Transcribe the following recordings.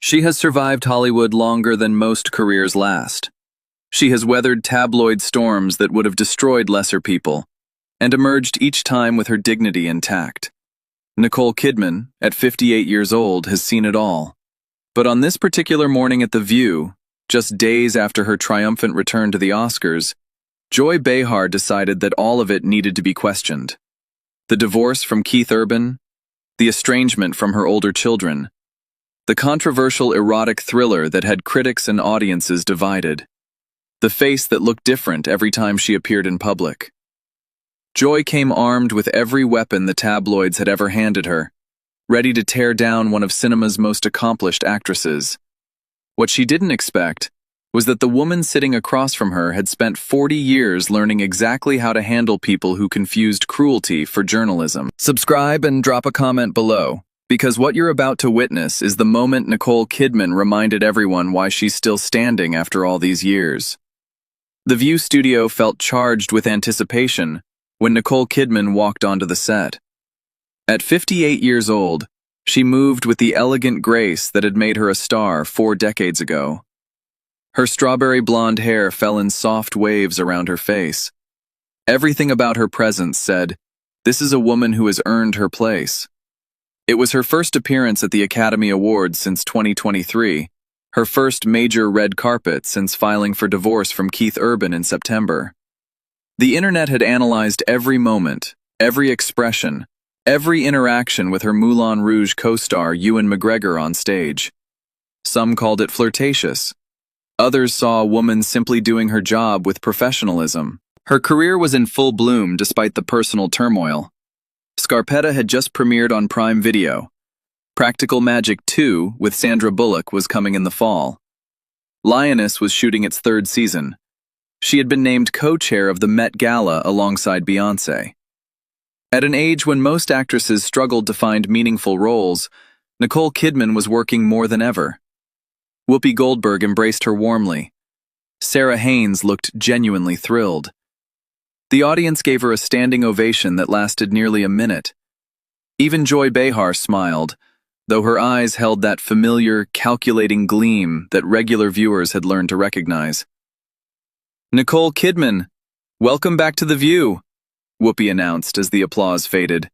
She has survived Hollywood longer than most careers last. She has weathered tabloid storms that would have destroyed lesser people, and emerged each time with her dignity intact. Nicole Kidman, at 58 years old, has seen it all. But on this particular morning at The View, just days after her triumphant return to the Oscars, Joy Behar decided that all of it needed to be questioned. The divorce from Keith Urban, the estrangement from her older children, the controversial erotic thriller that had critics and audiences divided, the face that looked different every time she appeared in public. Joy came armed with every weapon the tabloids had ever handed her, ready to tear down one of cinema's most accomplished actresses. What she didn't expect was that the woman sitting across from her had spent 40 years learning exactly how to handle people who confused cruelty for journalism. Subscribe and drop a comment below, because what you're about to witness is the moment Nicole Kidman reminded everyone why she's still standing after all these years. The View studio felt charged with anticipation when Nicole Kidman walked onto the set. At 58 years old, she moved with the elegant grace that had made her a star 4 decades ago. Her strawberry blonde hair fell in soft waves around her face. Everything about her presence said, "This is a woman who has earned her place." It was her first appearance at the Academy Awards since 2023, her first major red carpet since filing for divorce from Keith Urban in September. The internet had analyzed every moment, every expression, every interaction with her Moulin Rouge co-star Ewan McGregor on stage. Some called it flirtatious. Others saw a woman simply doing her job with professionalism. Her career was in full bloom despite the personal turmoil. Scarpetta had just premiered on Prime Video. Practical Magic 2 with Sandra Bullock was coming in the fall. Lioness was shooting its 3rd season. She had been named co-chair of the Met Gala alongside Beyoncé. At an age when most actresses struggled to find meaningful roles, Nicole Kidman was working more than ever. Whoopi Goldberg embraced her warmly. Sarah Haynes looked genuinely thrilled. The audience gave her a standing ovation that lasted nearly a minute. Even Joy Behar smiled, though her eyes held that familiar, calculating gleam that regular viewers had learned to recognize. "Nicole Kidman, welcome back to The View," Whoopi announced as the applause faded.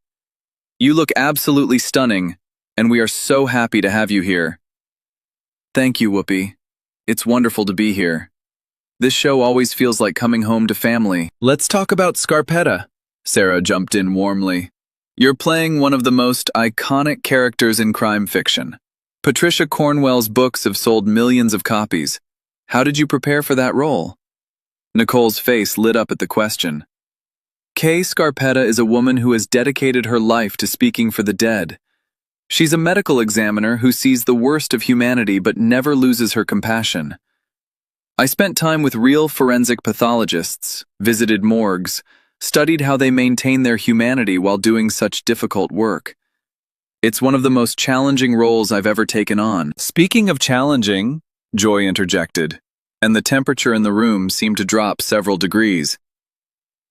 "You look absolutely stunning, and we are so happy to have you here." "Thank you, Whoopi. It's wonderful to be here. This show always feels like coming home to family." "Let's talk about Scarpetta," Sarah jumped in warmly. "You're playing one of the most iconic characters in crime fiction. Patricia Cornwell's books have sold millions of copies. How did you prepare for that role?" Nicole's face lit up at the question. Kay Scarpetta is a woman who has dedicated her life to speaking for the dead. She's a medical examiner who sees the worst of humanity but never loses her compassion. I spent time with real forensic pathologists, visited morgues, studied how they maintain their humanity while doing such difficult work. It's one of the most challenging roles I've ever taken on. "Speaking of challenging," Joy interjected, and the temperature in the room seemed to drop several degrees.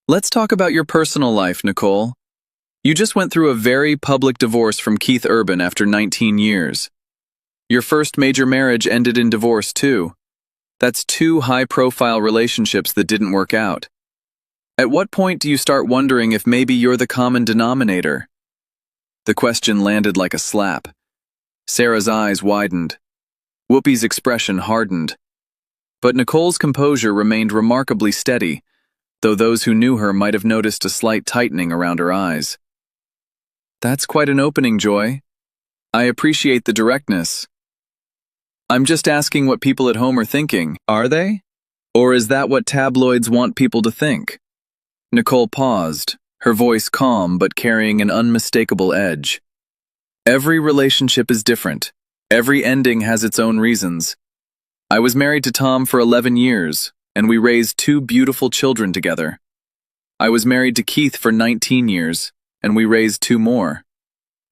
"Let's talk about your personal life, Nicole. You just went through a very public divorce from Keith Urban after 19 years. Your first major marriage ended in divorce, too. That's 2 high-profile relationships that didn't work out. At what point do you start wondering if maybe you're the common denominator?" The question landed like a slap. Sarah's eyes widened. Whoopi's expression hardened. But Nicole's composure remained remarkably steady, though those who knew her might have noticed a slight tightening around her eyes. "That's quite an opening, Joy. I appreciate the directness. I'm just asking what people at home are thinking. Are they? Or is that what tabloids want people to think?" Nicole paused, her voice calm but carrying an unmistakable edge. "Every relationship is different. Every ending has its own reasons. I was married to Tom for 11 years, and we raised 2 beautiful children together. I was married to Keith for 19 years, and we raised 2 more.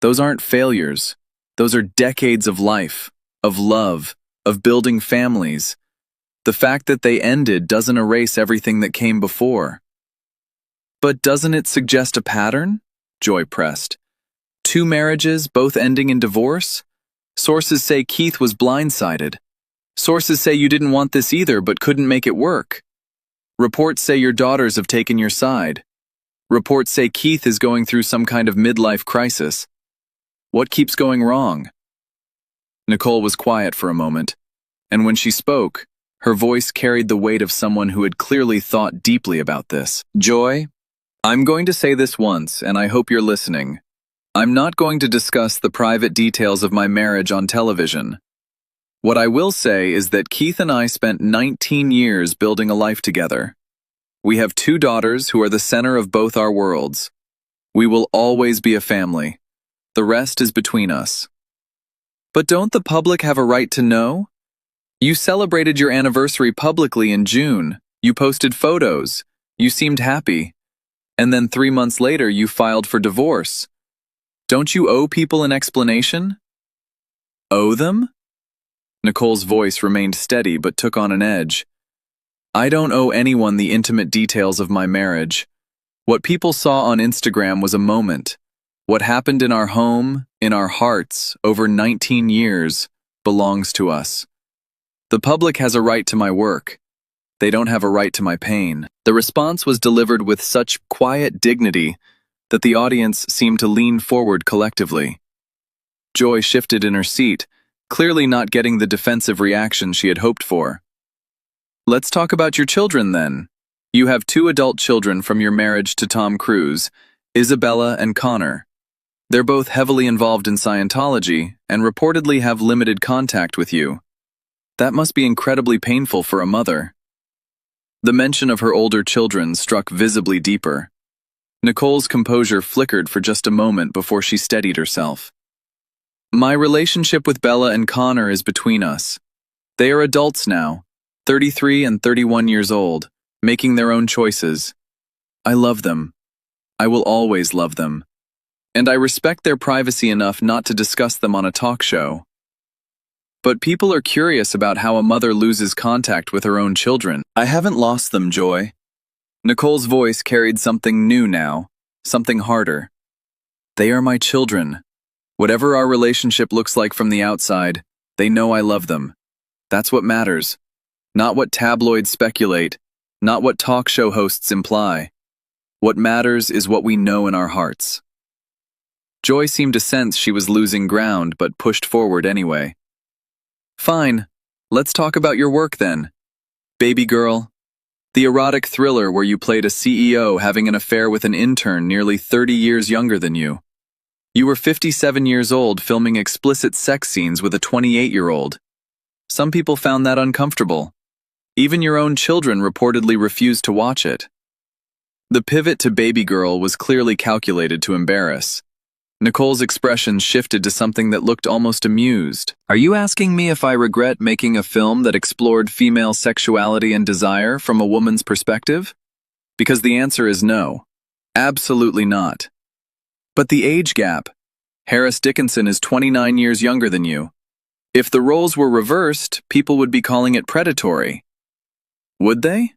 Those aren't failures. Those are decades of life, of love, of building families. The fact that they ended doesn't erase everything that came before." "But doesn't it suggest a pattern?" Joy pressed. 2 marriages, both ending in divorce? Sources say Keith was blindsided. Sources say you didn't want this either but couldn't make it work. Reports say your daughters have taken your side. Reports say Keith is going through some kind of midlife crisis. What keeps going wrong? Nicole was quiet for a moment, and when she spoke, her voice carried the weight of someone who had clearly thought deeply about this. Joy, I'm going to say this once, and I hope you're listening. I'm not going to discuss the private details of my marriage on television. What I will say is that Keith and I spent 19 years building a life together. We have 2 daughters who are the center of both our worlds. We will always be a family. The rest is between us. But don't the public have a right to know? You celebrated your anniversary publicly in June. You posted photos. You seemed happy. And then 3 months later, you filed for divorce. Don't you owe people an explanation? Owe them? Nicole's voice remained steady but took on an edge. I don't owe anyone the intimate details of my marriage. What people saw on Instagram was a moment. What happened in our home, in our hearts, over 19 years, belongs to us. The public has a right to my work. They don't have a right to my pain. The response was delivered with such quiet dignity that the audience seemed to lean forward collectively. Joy shifted in her seat, clearly not getting the defensive reaction she had hoped for. Let's talk about your children then. You have 2 adult children from your marriage to Tom Cruise, Isabella and Connor. They're both heavily involved in Scientology and reportedly have limited contact with you. That must be incredibly painful for a mother. The mention of her older children struck visibly deeper. Nicole's composure flickered for just a moment before she steadied herself. My relationship with Bella and Connor is between us. They are adults now, 33 and 31 years old, making their own choices. I love them. I will always love them. And I respect their privacy enough not to discuss them on a talk show. But people are curious about how a mother loses contact with her own children. I haven't lost them, Joy. Nicole's voice carried something new now, something harder. They are my children. Whatever our relationship looks like from the outside, they know I love them. That's what matters. Not what tabloids speculate, not what talk show hosts imply. What matters is what we know in our hearts. Joy seemed to sense she was losing ground but pushed forward anyway. Fine, let's talk about your work then. Baby Girl, the erotic thriller where you played a CEO having an affair with an intern nearly 30 years younger than you. You were 57 years old filming explicit sex scenes with a 28-year-old. Some people found that uncomfortable. Even your own children reportedly refused to watch it. The pivot to Baby Girl was clearly calculated to embarrass. Nicole's expression shifted to something that looked almost amused. Are you asking me if I regret making a film that explored female sexuality and desire from a woman's perspective? Because the answer is no. Absolutely not. But the age gap. Harris Dickinson is 29 years younger than you. If the roles were reversed, people would be calling it predatory. Would they?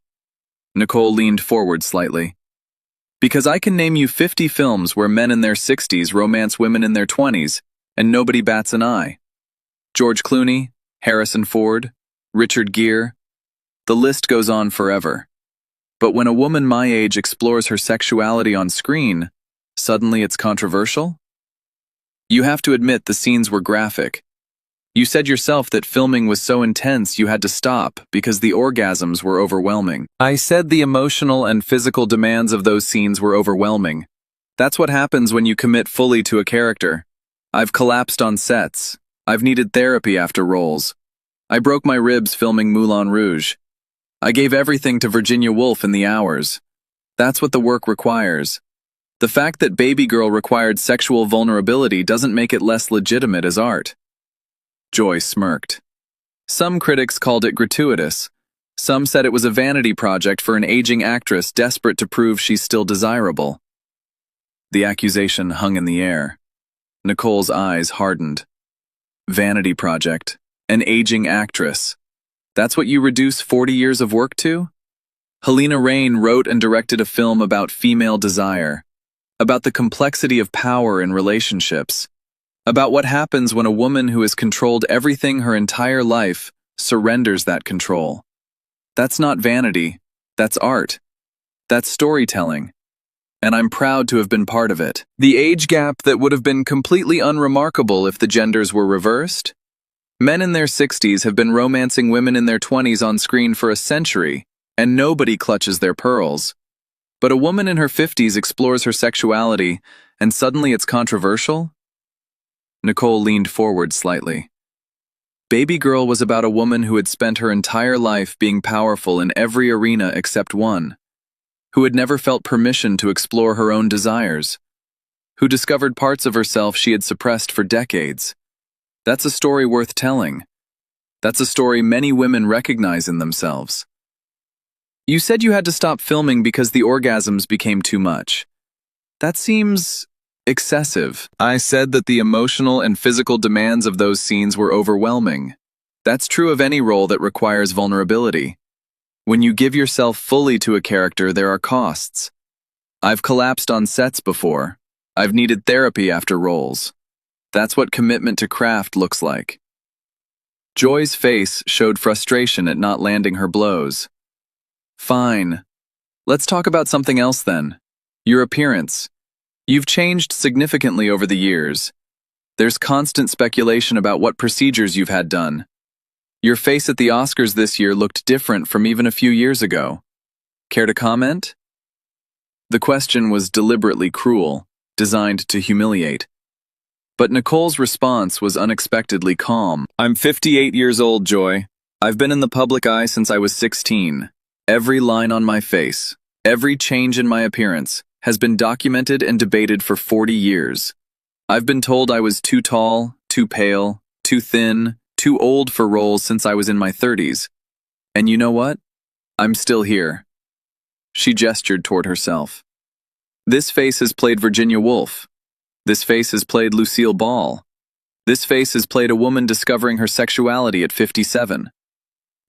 Nicole leaned forward slightly. Because I can name you 50 films where men in their 60s romance women in their 20s, and nobody bats an eye. George Clooney, Harrison Ford, Richard Gere. The list goes on forever. But when a woman my age explores her sexuality on screen, suddenly it's controversial? You have to admit the scenes were graphic. You said yourself that filming was so intense you had to stop because the orgasms were overwhelming. I said the emotional and physical demands of those scenes were overwhelming. That's what happens when you commit fully to a character. I've collapsed on sets. I've needed therapy after roles. I broke my ribs filming Moulin Rouge. I gave everything to Virginia Woolf in the hours. That's what the work requires. The fact that Baby Girl required sexual vulnerability doesn't make it less legitimate as art. Joy smirked. Some critics called it gratuitous. Some said it was a vanity project for an aging actress desperate to prove she's still desirable. The accusation hung in the air. Nicole's eyes hardened. Vanity project. An aging actress. That's what you reduce 40 years of work to? Helena Rain wrote and directed a film about female desire, about the complexity of power in relationships, About what happens when a woman who has controlled everything her entire life surrenders that control. That's not vanity, that's art. That's storytelling. And I'm proud to have been part of it. The age gap that would have been completely unremarkable if the genders were reversed? Men in their 60s have been romancing women in their 20s on screen for a century, and nobody clutches their pearls. But a woman in her 50s explores her sexuality, and suddenly it's controversial? Nicole leaned forward slightly. Baby Girl was about a woman who had spent her entire life being powerful in every arena except one, who had never felt permission to explore her own desires, who discovered parts of herself she had suppressed for decades. That's a story worth telling. That's a story many women recognize in themselves. You said you had to stop filming because the orgasms became too much. That seems excessive. I said that the emotional and physical demands of those scenes were overwhelming. That's true of any role that requires vulnerability. When you give yourself fully to a character, there are costs. I've collapsed on sets before. I've needed therapy after roles. That's what commitment to craft looks like. Joy's face showed frustration at not landing her blows. Fine. Let's talk about something else then. Your appearance. You've changed significantly over the years. There's constant speculation about what procedures you've had done. Your face at the Oscars this year looked different from even a few years ago. Care to comment? The question was deliberately cruel, designed to humiliate. But Nicole's response was unexpectedly calm. I'm 58 years old, Joy. I've been in the public eye since I was 16. Every line on my face, every change in my appearance, has been documented and debated for 40 years. I've been told I was too tall, too pale, too thin, too old for roles since I was in my 30s. And you know what? I'm still here. She gestured toward herself. This face has played Virginia Woolf. This face has played Lucille Ball. This face has played a woman discovering her sexuality at 57.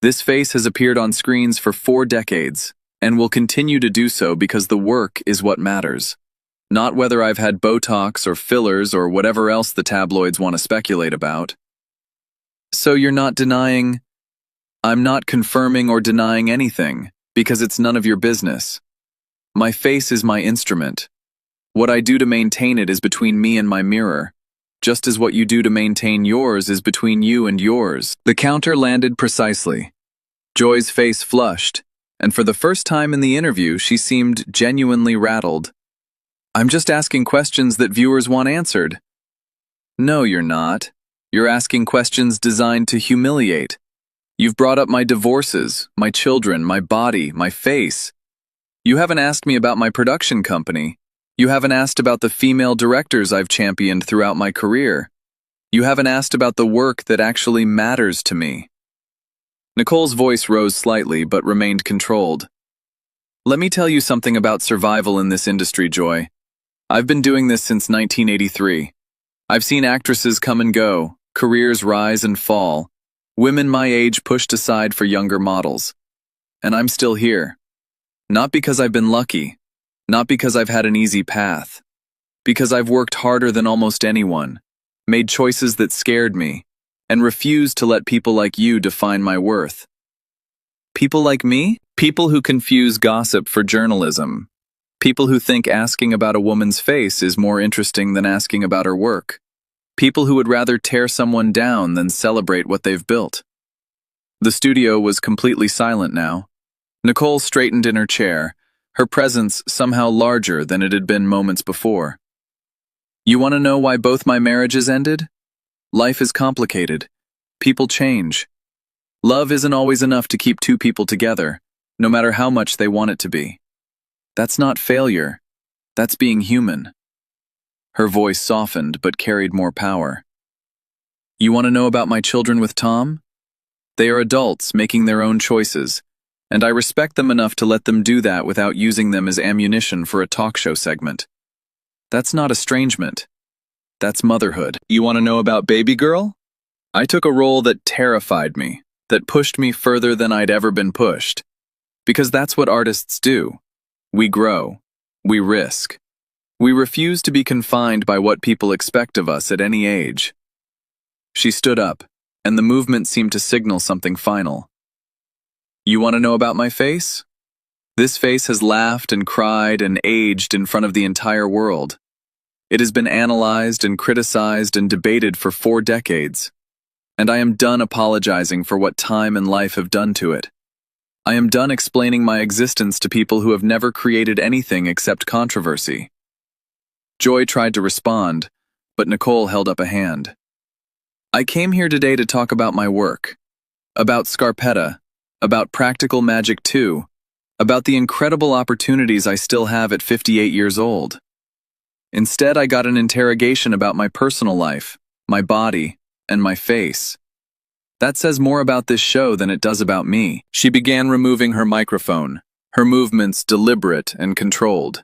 This face has appeared on screens for 4 decades, and will continue to do so because the work is what matters. Not whether I've had Botox or fillers or whatever else the tabloids want to speculate about. So you're not denying? I'm not confirming or denying anything, because it's none of your business. My face is my instrument. What I do to maintain it is between me and my mirror, just as what you do to maintain yours is between you and yours. The counter landed precisely. Joy's face flushed, and for the first time in the interview, she seemed genuinely rattled. I'm just asking questions that viewers want answered. No, you're not. You're asking questions designed to humiliate. You've brought up my divorces, my children, my body, my face. You haven't asked me about my production company. You haven't asked about the female directors I've championed throughout my career. You haven't asked about the work that actually matters to me. Nicole's voice rose slightly but remained controlled. Let me tell you something about survival in this industry, Joy. I've been doing this since 1983. I've seen actresses come and go, careers rise and fall, women my age pushed aside for younger models. And I'm still here. Not because I've been lucky, not because I've had an easy path, because I've worked harder than almost anyone, made choices that scared me, and refused to let people like you define my worth. People like me? People who confuse gossip for journalism. People who think asking about a woman's face is more interesting than asking about her work. People who would rather tear someone down than celebrate what they've built. The studio was completely silent now. Nicole straightened in her chair, her presence somehow larger than it had been moments before. You want to know why both my marriages ended? Life is complicated. People change. Love isn't always enough to keep two people together, no matter how much they want it to be. That's not failure. That's being human. Her voice softened but carried more power. You want to know about my children with Tom? They are adults making their own choices, and I respect them enough to let them do that without using them as ammunition for a talk show segment. That's not estrangement. That's motherhood. You want to know about Baby Girl? I took a role that terrified me, that pushed me further than I'd ever been pushed. Because that's what artists do. We grow. We risk. We refuse to be confined by what people expect of us at any age. She stood up, and the movement seemed to signal something final. You want to know about my face? This face has laughed and cried and aged in front of the entire world. It has been analyzed and criticized and debated for 4 decades. And I am done apologizing for what time and life have done to it. I am done explaining my existence to people who have never created anything except controversy. Joy tried to respond, but Nicole held up a hand. I came here today to talk about my work, about Scarpetta, about Practical Magic 2, about the incredible opportunities I still have at 58 years old. Instead, I got an interrogation about my personal life, my body, and my face. That says more about this show than it does about me. She began removing her microphone, her movements deliberate and controlled.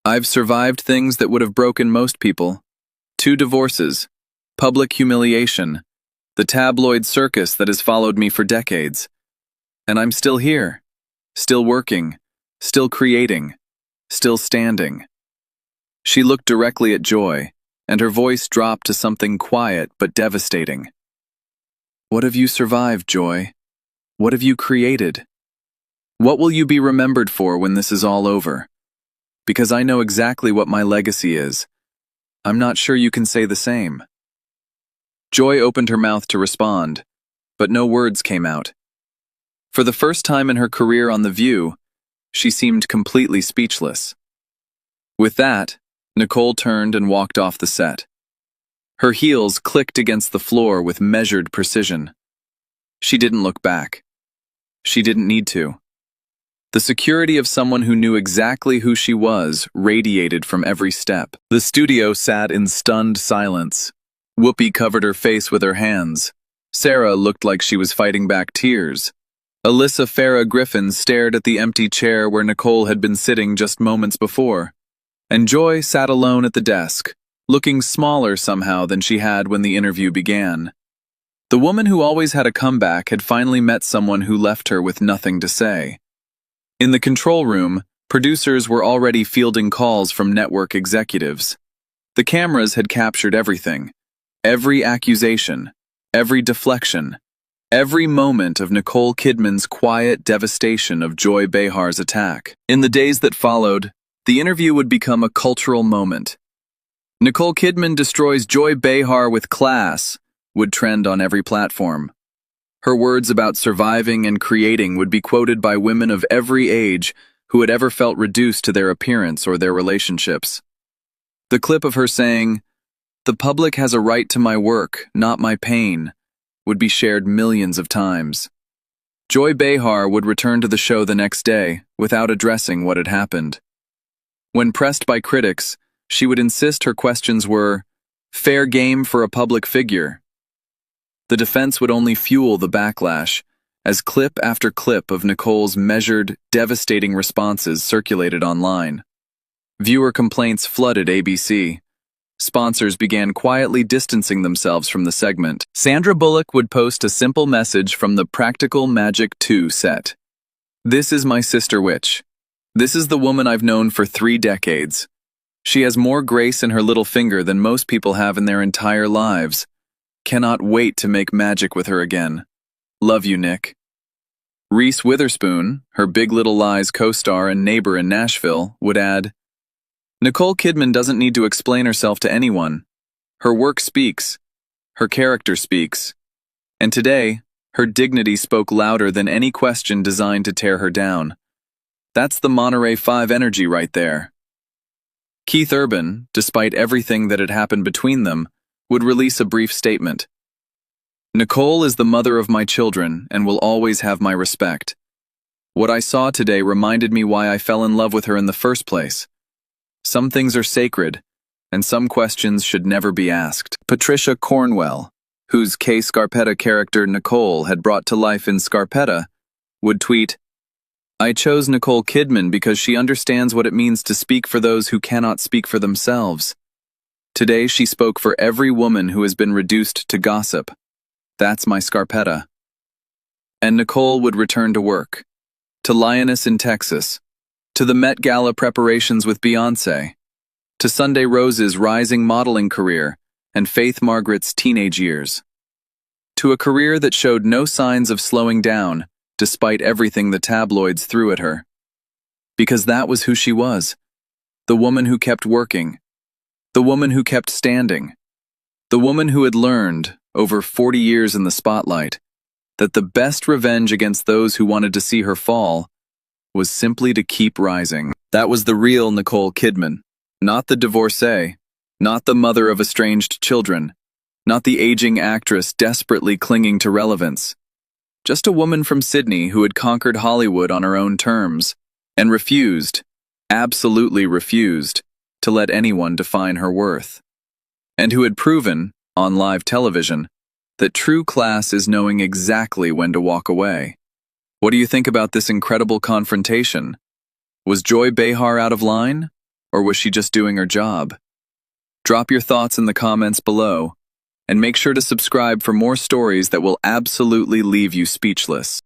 I've survived things that would have broken most people. 2 divorces, public humiliation, the tabloid circus that has followed me for decades. And I'm still here, still working, still creating, still standing. She looked directly at Joy, and her voice dropped to something quiet but devastating. What have you survived, Joy? What have you created? What will you be remembered for when this is all over? Because I know exactly what my legacy is. I'm not sure you can say the same. Joy opened her mouth to respond, but no words came out. For the first time in her career on The View, she seemed completely speechless. With that, Nicole turned and walked off the set. Her heels clicked against the floor with measured precision. She didn't look back. She didn't need to. The security of someone who knew exactly who she was radiated from every step. The studio sat in stunned silence. Whoopi covered her face with her hands. Sarah looked like she was fighting back tears. Alyssa Farah Griffin stared at the empty chair where Nicole had been sitting just moments before. And Joy sat alone at the desk, looking smaller somehow than she had when the interview began. The woman who always had a comeback had finally met someone who left her with nothing to say. In the control room, producers were already fielding calls from network executives. The cameras had captured everything. Every accusation, every deflection, every moment of Nicole Kidman's quiet devastation of Joy Behar's attack. In the days that followed, the interview would become a cultural moment. Nicole Kidman destroys Joy Behar with class would trend on every platform. Her words about surviving and creating would be quoted by women of every age who had ever felt reduced to their appearance or their relationships. The clip of her saying, "The public has a right to my work, not my pain," would be shared millions of times. Joy Behar would return to the show the next day without addressing what had happened. When pressed by critics, she would insist her questions were fair game for a public figure. The defense would only fuel the backlash, as clip after clip of Nicole's measured, devastating responses circulated online. Viewer complaints flooded ABC. Sponsors began quietly distancing themselves from the segment. Sandra Bullock would post a simple message from the Practical Magic 2 set. "This is my sister witch. This is the woman I've known for 3 decades. She has more grace in her little finger than most people have in their entire lives. Cannot wait to make magic with her again. Love you, Nick." Reese Witherspoon, her Big Little Lies co-star and neighbor in Nashville, would add, "Nicole Kidman doesn't need to explain herself to anyone. Her work speaks. Her character speaks. And today, her dignity spoke louder than any question designed to tear her down. That's the Monterey 5 energy right there." Keith Urban, despite everything that had happened between them, would release a brief statement. "Nicole is the mother of my children and will always have my respect. What I saw today reminded me why I fell in love with her in the first place. Some things are sacred, and some questions should never be asked." Patricia Cornwell, whose Kay Scarpetta character Nicole had brought to life in Scarpetta, would tweet, "I chose Nicole Kidman because she understands what it means to speak for those who cannot speak for themselves. Today she spoke for every woman who has been reduced to gossip. That's my Scarpetta." And Nicole would return to work, to Lioness in Texas, to the Met Gala preparations with Beyoncé, to Sunday Rose's rising modeling career and Faith Margaret's teenage years, to a career that showed no signs of slowing down despite everything the tabloids threw at her. Because that was who she was, the woman who kept working, the woman who kept standing, the woman who had learned, over 40 years in the spotlight, that the best revenge against those who wanted to see her fall was simply to keep rising. That was the real Nicole Kidman, not the divorcee, not the mother of estranged children, not the aging actress desperately clinging to relevance. Just a woman from Sydney who had conquered Hollywood on her own terms and refused, absolutely refused, to let anyone define her worth. And who had proven, on live television, that true class is knowing exactly when to walk away. What do you think about this incredible confrontation? Was Joy Behar out of line, or was she just doing her job? Drop your thoughts in the comments below, and make sure to subscribe for more stories that will absolutely leave you speechless.